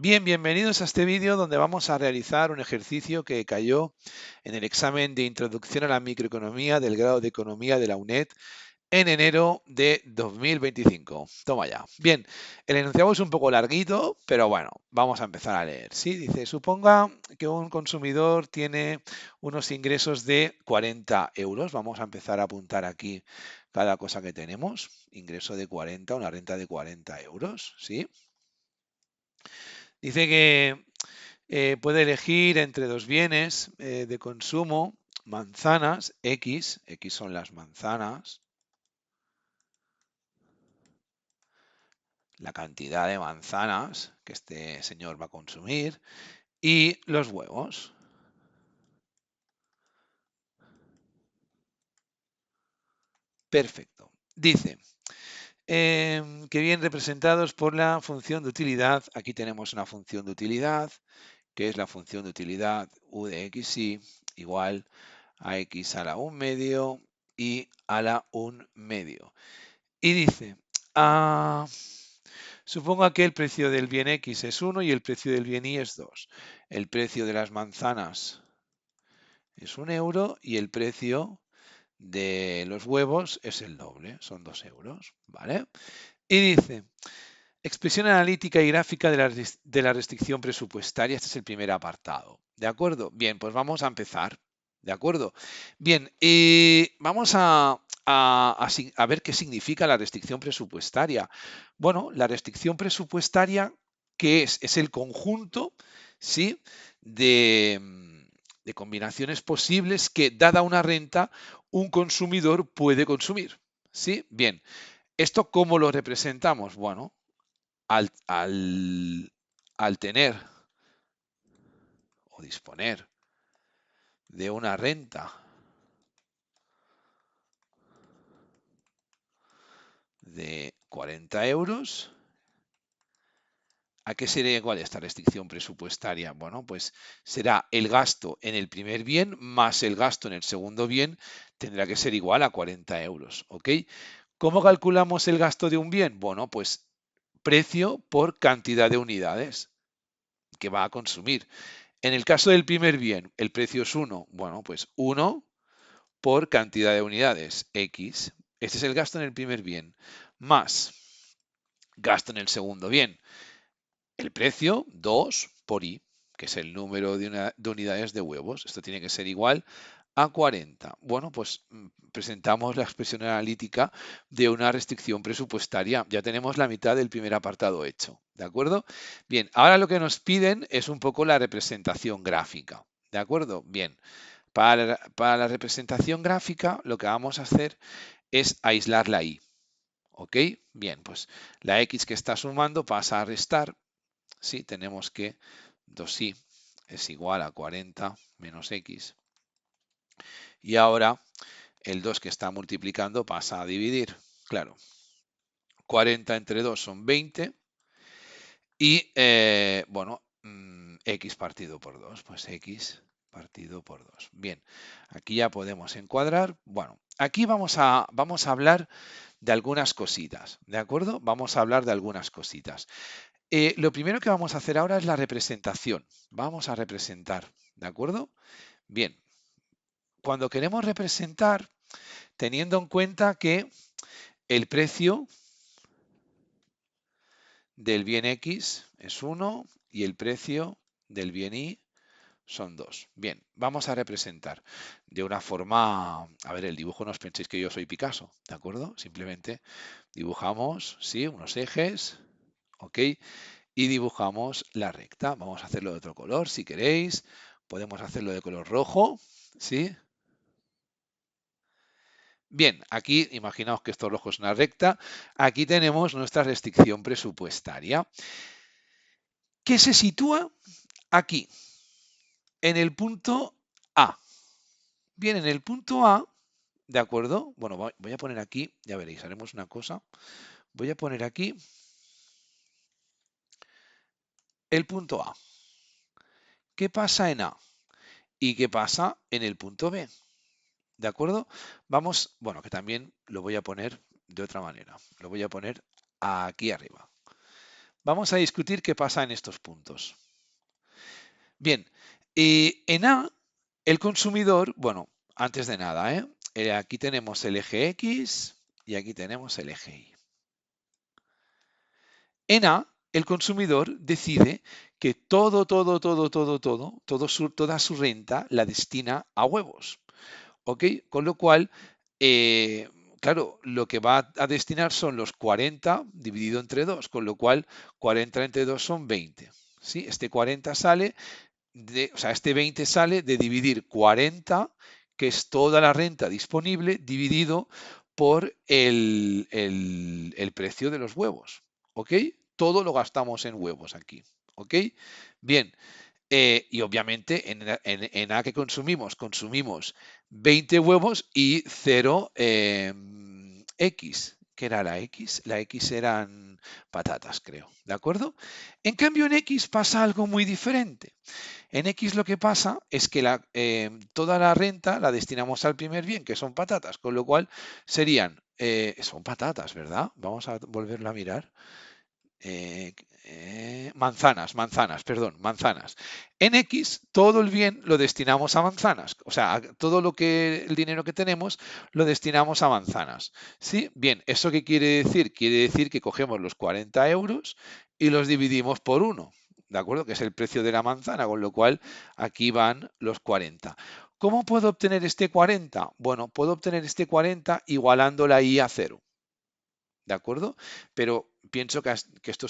Bien, bienvenidos a este vídeo donde vamos a realizar un ejercicio que cayó en el examen de Introducción a la Microeconomía del grado de Economía de la UNED en enero de 2025. Toma ya. Bien, el enunciado es un poco larguito, pero bueno, vamos a empezar a leer. Sí, dice, suponga que un consumidor tiene unos ingresos de 40 euros. Vamos a empezar a apuntar aquí cada cosa que tenemos. Ingreso de 40, una renta de 40 euros, ¿sí? Dice que puede elegir entre dos bienes de consumo, manzanas, X son las manzanas, la cantidad de manzanas que este señor va a consumir, y los huevos. Perfecto. Dice que bien representados por la función de utilidad. Aquí tenemos una función de utilidad, que es la función de utilidad u de xy igual a x a la 1 medio y a la 1 medio. Y dice, ah, suponga que el precio del bien X es 1 y el precio del bien Y es 2. El precio de las manzanas es 1 € y el precio de los huevos es el doble, son 2 euros, ¿vale? Y dice, expresión analítica y gráfica de la restricción presupuestaria. Este es el primer apartado. ¿De acuerdo? Bien, pues vamos a empezar. ¿De acuerdo? Bien, vamos a ver qué significa la restricción presupuestaria. Bueno, la restricción presupuestaria, ¿qué es? Es el conjunto, ¿sí? De combinaciones posibles que, dada una renta, un consumidor puede consumir. ¿Sí? Bien, ¿esto cómo lo representamos? Bueno, al tener o disponer de una renta de 40 euros, ¿a qué sería igual esta restricción presupuestaria? Bueno, pues será el gasto en el primer bien más el gasto en el segundo bien, tendrá que ser igual a 40 euros, ¿ok? ¿Cómo calculamos el gasto de un bien? Bueno, pues precio por cantidad de unidades que va a consumir. En el caso del primer bien, el precio es 1. Bueno, pues 1 por cantidad de unidades, X. Este es el gasto en el primer bien. Más gasto en el segundo bien. El precio, 2 por Y, que es el número de unidades de huevos. Esto tiene que ser igual a 40. Bueno, pues presentamos la expresión analítica de una restricción presupuestaria. Ya tenemos la mitad del primer apartado hecho. ¿De acuerdo? Bien, ahora lo que nos piden es un poco la representación gráfica. ¿De acuerdo? Bien. Para la representación gráfica, lo que vamos a hacer es aislar la Y. ¿Ok? Bien, pues la X que está sumando pasa a restar. Sí, tenemos que 2Y es igual a 40 menos X. Y ahora el 2 que está multiplicando pasa a dividir. Claro, 40 entre 2 son 20. Y, bueno, X partido por 2, pues X partido por 2. Bien, aquí ya podemos encuadrar. Bueno, aquí vamos a hablar de algunas cositas, ¿de acuerdo? Vamos a hablar de algunas cositas. Lo primero que vamos a hacer ahora es la representación. Vamos a representar, ¿de acuerdo? Bien, cuando queremos representar, teniendo en cuenta que el precio del bien X es 1 y el precio del bien Y son 2. Bien, vamos a representar de una forma, a ver, el dibujo no os penséis que yo soy Picasso, ¿de acuerdo? Simplemente dibujamos, sí, unos ejes, ¿ok? Y dibujamos la recta. Vamos a hacerlo de otro color si queréis. Podemos hacerlo de color rojo, ¿sí? Bien, aquí imaginaos que esto rojo es una recta. Aquí tenemos nuestra restricción presupuestaria, que se sitúa aquí, en el punto A. Bien, en el punto A, ¿de acuerdo? Bueno, voy a poner aquí, ya veréis, haremos una cosa. Voy a poner aquí el punto A. ¿Qué pasa en A? ¿Y qué pasa en el punto B? ¿De acuerdo? Vamos, bueno, que también lo voy a poner de otra manera. Lo voy a poner aquí arriba. Vamos a discutir qué pasa en estos puntos. Bien, en A, el consumidor, bueno, antes de nada, aquí tenemos el eje X y aquí tenemos el eje Y. En A, el consumidor decide que toda su renta la destina a huevos. ¿Ok? Con lo cual, claro, lo que va a destinar son los 40 dividido entre 2, con lo cual 40 entre 2 son 20. ¿Sí? Este 40 sale o sea, este 20 sale de dividir 40, que es toda la renta disponible, dividido por el precio de los huevos. ¿Ok? Todo lo gastamos en huevos aquí. ¿Ok? Bien. Y obviamente en A que consumimos 20 huevos y 0 X. ¿Qué era la X? La X eran patatas, creo. ¿De acuerdo? En cambio, en X pasa algo muy diferente. En X lo que pasa es que toda la renta la destinamos al primer bien, que son patatas, con lo cual serían, son patatas, ¿verdad? Vamos a volverlo a mirar. Manzanas. En X, todo el bien lo destinamos a manzanas. O sea, todo el dinero que tenemos lo destinamos a manzanas. ¿Sí? Bien, ¿eso qué quiere decir? Quiere decir que cogemos los 40 euros y los dividimos por 1. ¿De acuerdo? Que es el precio de la manzana, con lo cual aquí van los 40. ¿Cómo puedo obtener este 40? Bueno, puedo obtener este 40 igualando la I a 0. ¿De acuerdo? Pero pienso que esto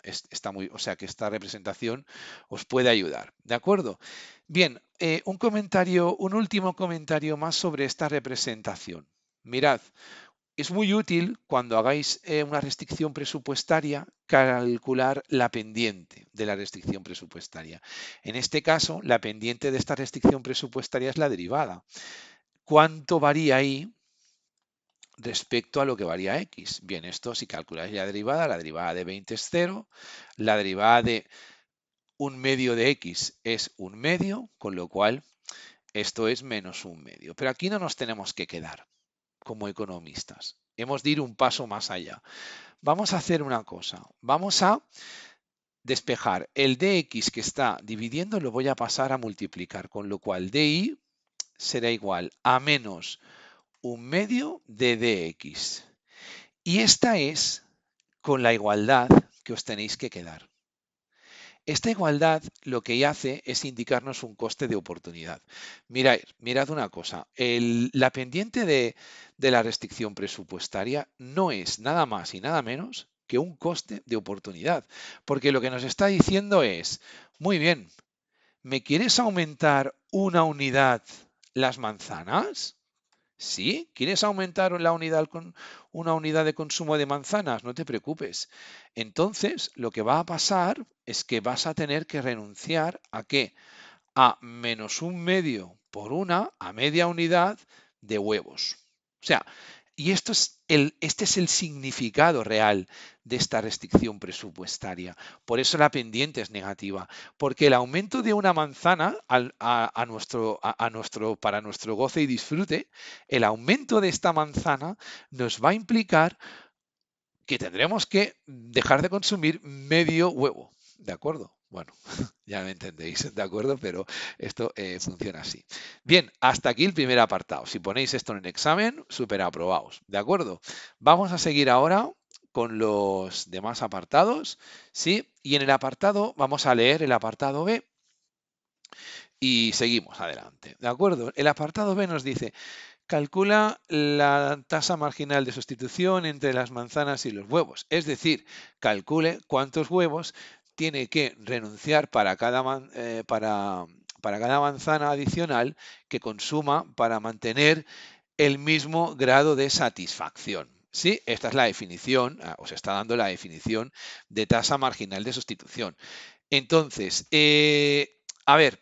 está muy, o sea, que esta representación os puede ayudar. ¿De acuerdo? Bien, un último comentario más sobre esta representación. Mirad, es muy útil cuando hagáis una restricción presupuestaria calcular la pendiente de la restricción presupuestaria. En este caso, la pendiente de esta restricción presupuestaria es la derivada. ¿Cuánto varía ahí respecto a lo que varía x? Bien, esto si calculáis la derivada de 20 es 0, la derivada de 1/2 de x es 1/2, con lo cual esto es menos 1/2. Pero aquí no nos tenemos que quedar como economistas. Hemos de ir un paso más allá. Vamos a hacer una cosa. Vamos a despejar el dx que está dividiendo, lo voy a pasar a multiplicar, con lo cual di será igual a menos 1/2 de dx. Y esta es con la igualdad que os tenéis que quedar. Esta igualdad lo que hace es indicarnos un coste de oportunidad. Mirad una cosa, la pendiente de la restricción presupuestaria no es nada más y nada menos que un coste de oportunidad, porque lo que nos está diciendo es, muy bien, ¿me quieres aumentar una unidad las manzanas? ¿Sí? ¿Quieres aumentar una unidad de consumo de manzanas? No te preocupes. Entonces, lo que va a pasar es que vas a tener que renunciar ¿a qué? A menos 1/2 por a media unidad de huevos. O sea, y este es el significado real de esta restricción presupuestaria. Por eso la pendiente es negativa, porque el aumento de una manzana para nuestro goce y disfrute, el aumento de esta manzana nos va a implicar que tendremos que dejar de consumir medio huevo. ¿De acuerdo? Bueno, ya me entendéis, ¿de acuerdo? Pero esto funciona así. Bien, hasta aquí el primer apartado. Si ponéis esto en el examen, súper aprobados. ¿De acuerdo? Vamos a seguir ahora con los demás apartados, ¿sí? Y en el apartado, vamos a leer el apartado B y seguimos adelante. ¿De acuerdo? El apartado B nos dice, calcula la tasa marginal de sustitución entre las manzanas y los huevos. Es decir, calcule cuántos huevos tiene que renunciar para cada manzana adicional que consuma para mantener el mismo grado de satisfacción. ¿Sí? Esta es la definición, os está dando la definición de tasa marginal de sustitución. Entonces, a ver,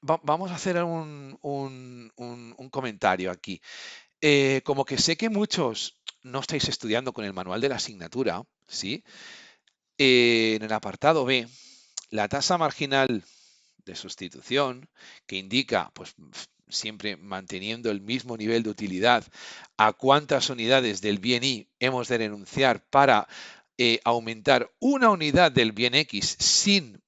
vamos a hacer un comentario aquí. Como que sé que muchos no estáis estudiando con el manual de la asignatura, ¿sí? En el apartado B, la tasa marginal de sustitución, que indica, pues siempre manteniendo el mismo nivel de utilidad, a cuántas unidades del bien Y hemos de renunciar para aumentar una unidad del bien X sin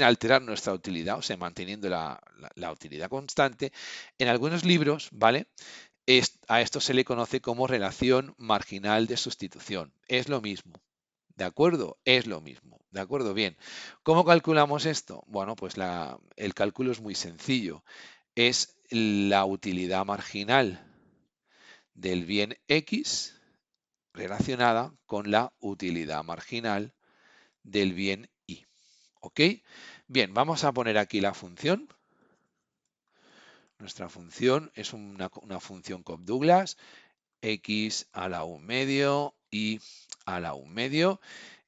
alterar nuestra utilidad, o sea, manteniendo la utilidad constante, en algunos libros, ¿vale? A esto se le conoce como relación marginal de sustitución. Es lo mismo. ¿De acuerdo? Es lo mismo. ¿De acuerdo? Bien. ¿Cómo calculamos esto? Bueno, pues el cálculo es muy sencillo. Es la utilidad marginal del bien X relacionada con la utilidad marginal del bien Y. ¿Ok? Bien, vamos a poner aquí la función. Nuestra función es una función Cobb-Douglas, X a la 1 medio, Y a la 1 medio.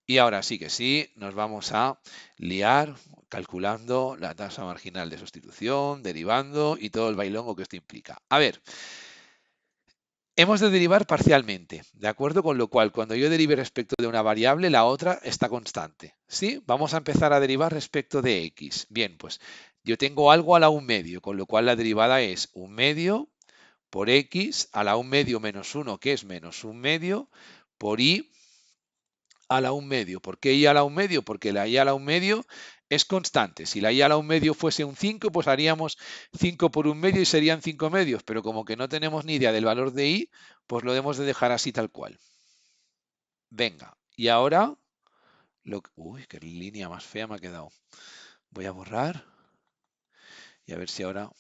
Y ahora sí que sí, nos vamos a liar calculando la tasa marginal de sustitución, derivando y todo el bailongo que esto implica. A ver, hemos de derivar parcialmente, ¿de acuerdo? Con lo cual, cuando yo derive respecto de una variable, la otra está constante, ¿sí? Vamos a empezar a derivar respecto de x. Bien, pues yo tengo algo a la 1 medio, con lo cual la derivada es 1 medio por x a la 1 medio menos 1, que es menos 1 medio, por y a la 1 medio. ¿Por qué y a la 1 medio? Porque la y a la 1 medio es constante. Si la y a la 1 medio fuese un 5, pues haríamos 5 por 1 medio y serían 5 medios. Pero como que no tenemos ni idea del valor de y, pues lo debemos de dejar así tal cual. Venga, y ahora... Uy, qué línea más fea me ha quedado. Voy a borrar y a ver si ahora...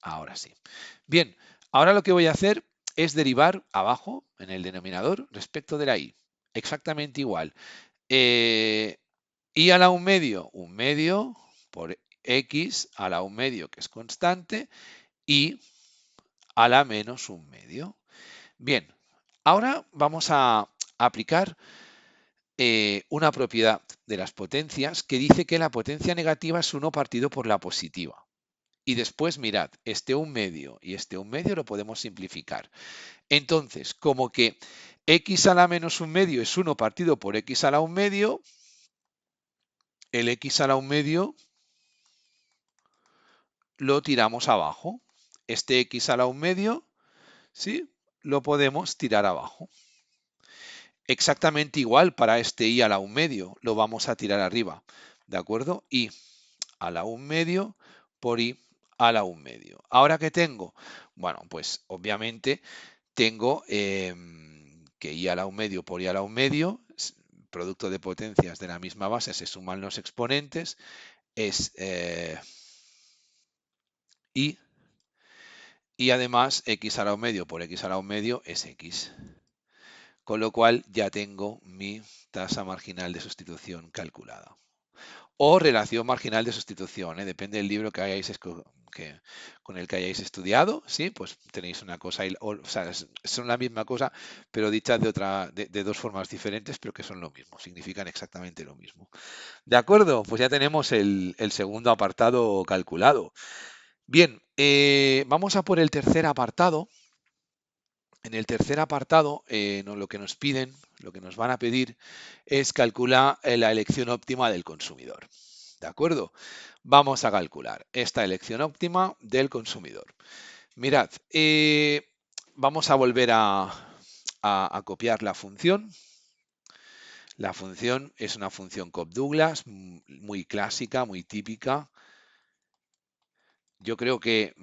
Ahora sí. Bien, ahora lo que voy a hacer es derivar abajo, en el denominador, respecto de la y. Exactamente igual. Y a la 1 medio por x a la 1 medio, que es constante, y a la menos 1 medio. Bien, ahora vamos a aplicar una propiedad de las potencias que dice que la potencia negativa es 1 partido por la positiva. Y después, mirad, este 1 medio y este 1 medio lo podemos simplificar. Entonces, como que x a la menos 1 medio es 1 partido por x a la 1 medio, el x a la 1 medio lo tiramos abajo. Este x a la 1 medio, ¿sí? Lo podemos tirar abajo. Exactamente igual para este y a la 1 medio, lo vamos a tirar arriba, ¿de acuerdo? Y a la 1 medio por y a la 1 medio. ¿Ahora qué tengo? Bueno, pues obviamente tengo que y a la 1 medio por y a la 1 medio, producto de potencias de la misma base, se suman los exponentes, es y además x a la 1 medio por x a la 1 medio es x. Con lo cual ya tengo mi tasa marginal de sustitución calculada. O relación marginal de sustitución, depende del libro que con el que hayáis estudiado, ¿sí? Pues tenéis una cosa, o sea, son la misma cosa, pero dichas de dos formas diferentes, pero que son lo mismo, significan exactamente lo mismo. ¿De acuerdo? Pues ya tenemos el segundo apartado calculado. Bien, vamos a por el tercer apartado. En el tercer apartado, lo que nos piden, lo que nos van a pedir es calcular la elección óptima del consumidor. ¿De acuerdo? Vamos a calcular esta elección óptima del consumidor. Mirad, vamos a volver a copiar la función. La función es una función Cobb-Douglas, muy clásica, muy típica. Yo creo que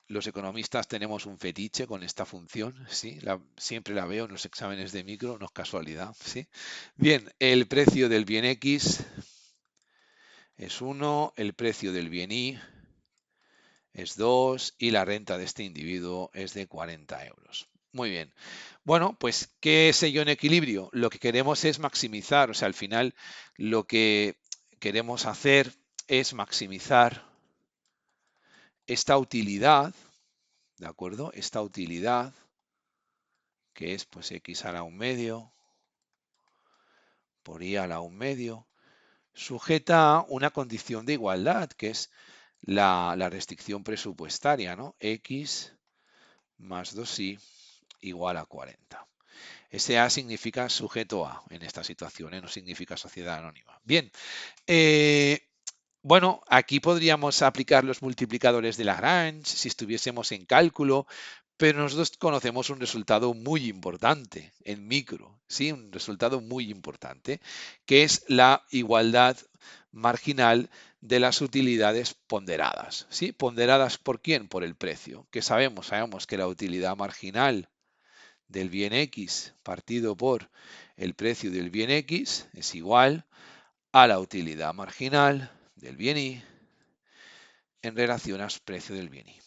los economistas tenemos un fetiche con esta función, ¿sí? Siempre la veo en los exámenes de micro, no es casualidad, ¿sí? Bien, el precio del bien X es 1, el precio del bien Y es 2 y la renta de este individuo es de 40 euros. Muy bien. Bueno, pues, ¿qué sé yo en equilibrio? Lo que queremos es maximizar, o sea, al final lo que queremos hacer es maximizar esta utilidad, ¿de acuerdo? Esta utilidad que es pues x a la 1 medio por y a la 1 medio, sujeta a una condición de igualdad, que es la restricción presupuestaria, ¿no? X más 2y igual a 40. Ese A significa sujeto a en esta situación, no significa sociedad anónima. Bien, bueno, aquí podríamos aplicar los multiplicadores de Lagrange si estuviésemos en cálculo, Pero nosotros conocemos un resultado muy importante en micro, ¿sí? Un resultado muy importante, que es la igualdad marginal de las utilidades ponderadas, ¿sí? ¿Ponderadas por quién? Por el precio. ¿Qué sabemos? Sabemos que la utilidad marginal del bien X partido por el precio del bien X es igual a la utilidad marginal del bien Y en relación al precio del bien Y.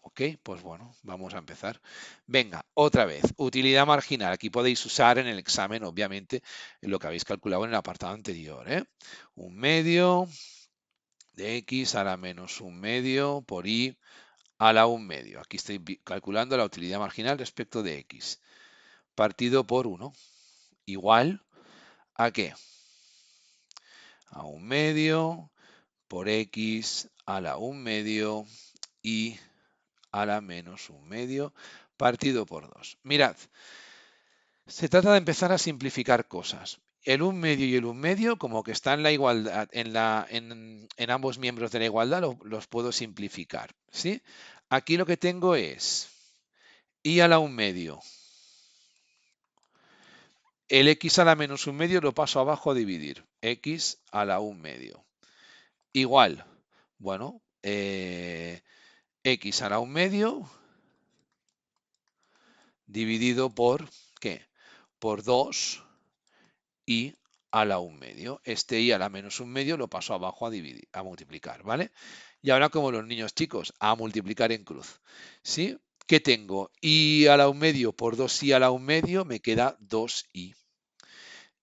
Ok, pues bueno, vamos a empezar. Venga, otra vez, utilidad marginal. Aquí podéis usar en el examen, obviamente, lo que habéis calculado en el apartado anterior. Un medio de X a la menos un medio por Y a la un medio. Aquí estoy calculando la utilidad marginal respecto de X. Partido por 1. Igual a qué? A un medio por X a la un medio y a la menos un medio partido por 2. Mirad, se trata de empezar a simplificar cosas. El un medio y el un medio, como que está en la igualdad, en ambos miembros de la igualdad, los puedo simplificar. ¿Sí? Aquí lo que tengo es y a la un medio. El x a la menos un medio lo paso abajo a dividir. X a la un medio. Igual. Bueno, x a la un medio dividido por, ¿qué? Por 2 y a la un medio. Este y a la menos un medio lo paso abajo a dividir, a multiplicar, ¿vale? Y ahora como los niños chicos, a multiplicar en cruz. ¿Sí? ¿Qué tengo? Y a la un medio por 2y a la un medio me queda 2y.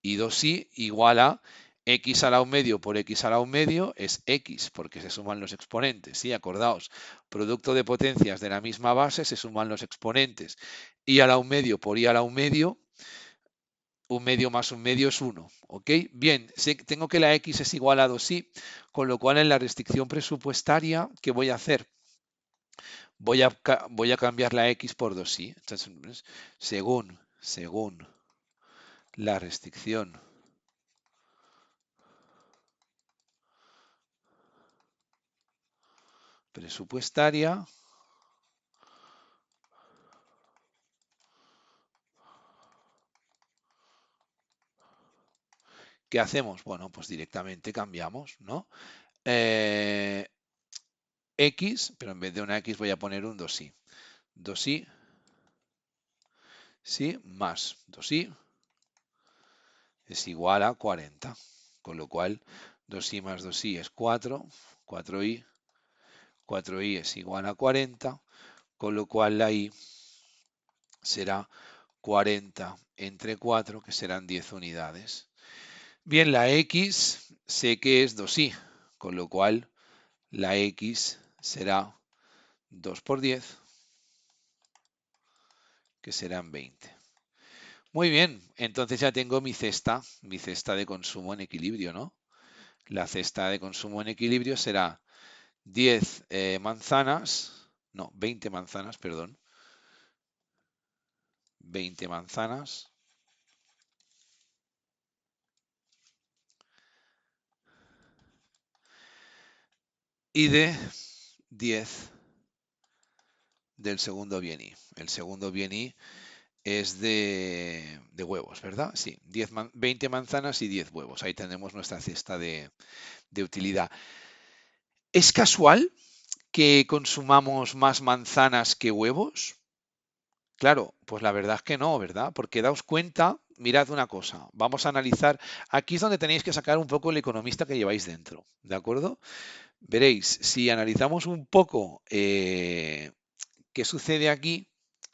Y 2y igual a x a la un medio por x a la un medio es x, porque se suman los exponentes. ¿Sí? Acordaos, producto de potencias de la misma base se suman los exponentes. Y a la un medio por y a la un medio, un medio más un medio es 1, ¿ok? Bien, tengo que la x es igual a 2y, con lo cual en la restricción presupuestaria, ¿qué voy a hacer? Voy a cambiar la x por 2y. Entonces, según la restricción presupuestaria, ¿qué hacemos? Bueno, pues directamente cambiamos, ¿no? X, pero en vez de una X voy a poner un 2i. 2i, sí, más 2i es igual a 40. Con lo cual, 2i más 2i es 4, 4i, 4i es igual a 40, con lo cual la i será 40 entre 4, que serán 10 unidades. Bien, la x sé que es 2i, con lo cual la x será 2 por 10, que serán 20. Muy bien, entonces ya tengo mi cesta de consumo en equilibrio, ¿no? La cesta de consumo en equilibrio será 10 manzanas, no, 20 manzanas, perdón. 20 manzanas y de 10 del segundo bien Y. El segundo bien Y es de huevos, ¿verdad? Sí, 20 manzanas y 10 huevos. Ahí tenemos nuestra cesta de utilidad. ¿Es casual que consumamos más manzanas que huevos? Claro, pues la verdad es que no, ¿verdad? Porque daos cuenta, mirad una cosa, vamos a analizar, aquí es donde tenéis que sacar un poco el economista que lleváis dentro, ¿de acuerdo? Veréis, si analizamos un poco qué sucede aquí,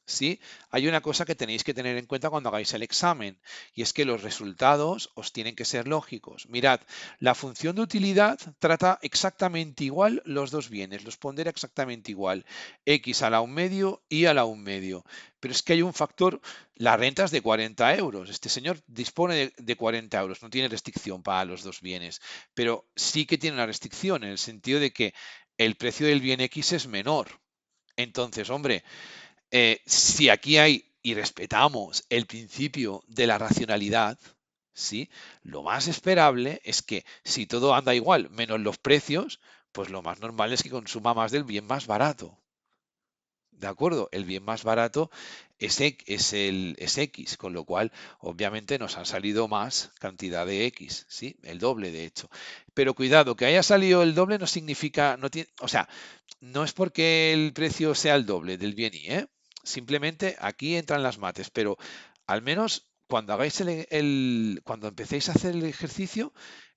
¿sí? Hay una cosa que tenéis que tener en cuenta cuando hagáis el examen, y es que los resultados os tienen que ser lógicos. Mirad, la función de utilidad trata exactamente igual los dos bienes, los pondera exactamente igual, x a la un medio y a la un medio. Pero es que hay un factor, la renta es de 40 euros. Este señor dispone de 40 euros, no tiene restricción para los dos bienes, pero sí que tiene una restricción en el sentido de que el precio del bien X es menor. Entonces, hombre, si aquí hay y respetamos el principio de la racionalidad, ¿sí? Lo más esperable es que si todo anda igual, menos los precios, pues lo más normal es que consuma más del bien más barato. ¿De acuerdo? El bien más barato es X, con lo cual obviamente nos han salido más cantidad de X, ¿sí? El doble de hecho. Pero cuidado, que haya salido el doble no significa, no tiene, o sea, no es porque el precio sea el doble del bien Y, ¿eh? Simplemente aquí entran las mates, pero al menos cuando hagáis cuando empecéis a hacer el ejercicio,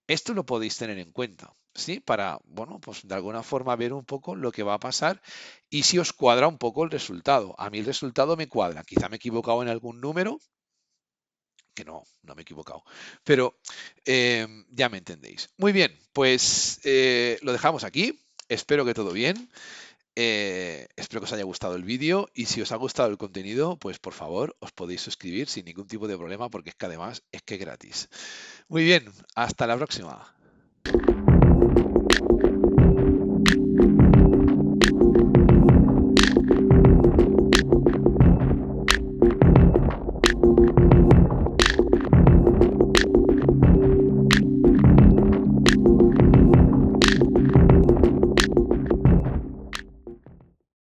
esto lo podéis tener en cuenta, ¿sí? Para, bueno, pues de alguna forma ver un poco lo que va a pasar y si os cuadra un poco el resultado. A mí el resultado me cuadra. Quizá me he equivocado en algún número, que no me he equivocado. Pero ya me entendéis. Muy bien, pues lo dejamos aquí. Espero que todo bien. Espero que os haya gustado el vídeo y si os ha gustado el contenido, pues por favor os podéis suscribir sin ningún tipo de problema porque es que además es que es gratis. Muy bien, hasta la próxima.